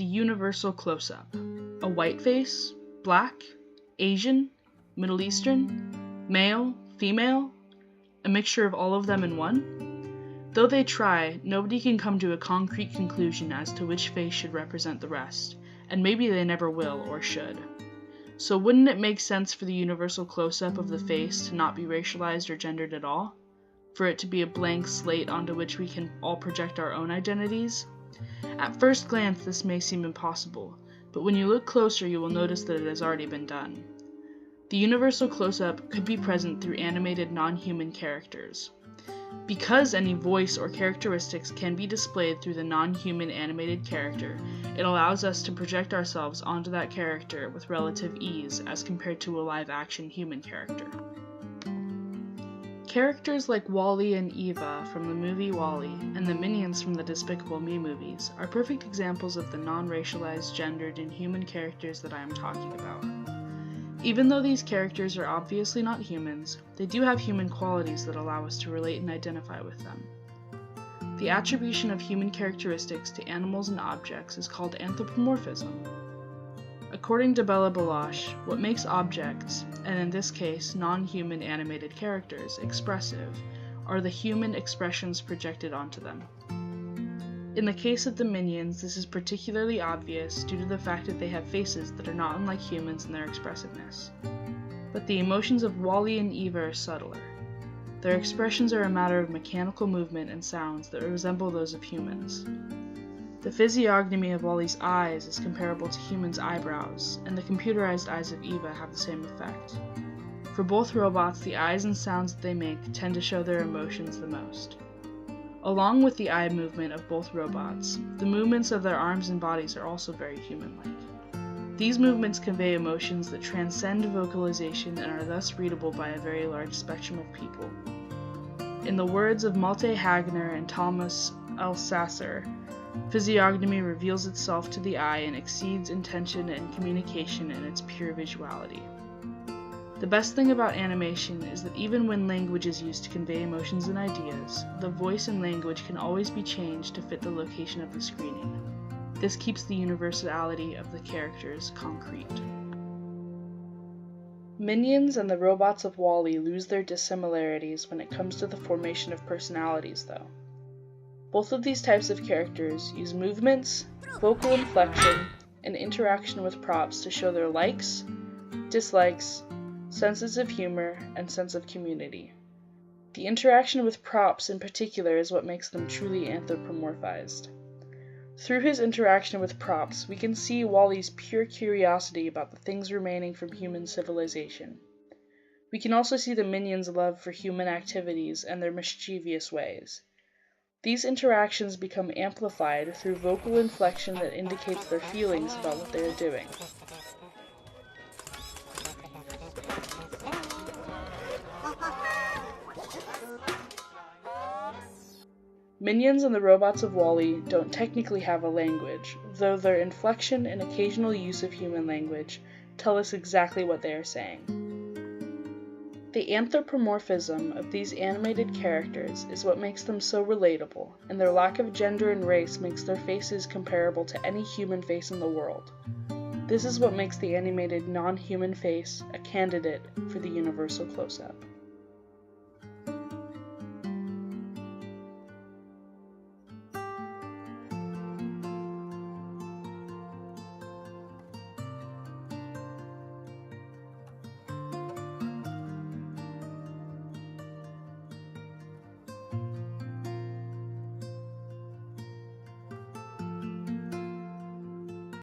the universal close-up. A white face, black, Asian, Middle Eastern, male, female, a mixture of all of them in one? Though they try, nobody can come to a concrete conclusion as to which face should represent the rest, and maybe they never will or should. So wouldn't it make sense for the universal close-up of the face to not be racialized or gendered at all? For it to be a blank slate onto which we can all project our own identities? At first glance, this may seem impossible, but when you look closer, you will notice that it has already been done. The universal close-up could be present through animated non-human characters. Because any voice or characteristics can be displayed through the non-human animated character, it allows us to project ourselves onto that character with relative ease as compared to a live-action human character. Characters like Wall-E and Eva from the movie Wall-E and the Minions from the Despicable Me movies are perfect examples of the non-racialized, gendered, and human characters that I am talking about. Even though these characters are obviously not humans, they do have human qualities that allow us to relate and identify with them. The attribution of human characteristics to animals and objects is called anthropomorphism. According to Bella Baloche, what makes objects, and in this case non-human animated characters, expressive, are the human expressions projected onto them. In the case of the Minions, this is particularly obvious due to the fact that they have faces that are not unlike humans in their expressiveness. But the emotions of Wall-E and Eva are subtler. Their expressions are a matter of mechanical movement and sounds that resemble those of humans. The physiognomy of Wall-E's eyes is comparable to humans' eyebrows, and the computerized eyes of Eva have the same effect. For both robots, the eyes and sounds that they make tend to show their emotions the most. Along with the eye movement of both robots, the movements of their arms and bodies are also very human-like. These movements convey emotions that transcend vocalization and are thus readable by a very large spectrum of people. In the words of Malte Hagner and Thomas Elsasser, physiognomy reveals itself to the eye and exceeds intention and communication in its pure visuality. The best thing about animation is that even when language is used to convey emotions and ideas, the voice and language can always be changed to fit the location of the screening. This keeps the universality of the characters concrete. Minions and the robots of Wall-E lose their dissimilarities when it comes to the formation of personalities, though. Both of these types of characters use movements, vocal inflection, and interaction with props to show their likes, dislikes, senses of humor, and sense of community. The interaction with props in particular is what makes them truly anthropomorphized. Through his interaction with props, we can see Wall-E's pure curiosity about the things remaining from human civilization. We can also see the Minions' love for human activities and their mischievous ways. These interactions become amplified through vocal inflection that indicates their feelings about what they are doing. Minions and the robots of Wall-E don't technically have a language, though their inflection and occasional use of human language tell us exactly what they are saying. The anthropomorphism of these animated characters is what makes them so relatable, and their lack of gender and race makes their faces comparable to any human face in the world. This is what makes the animated non-human face a candidate for the universal close-up.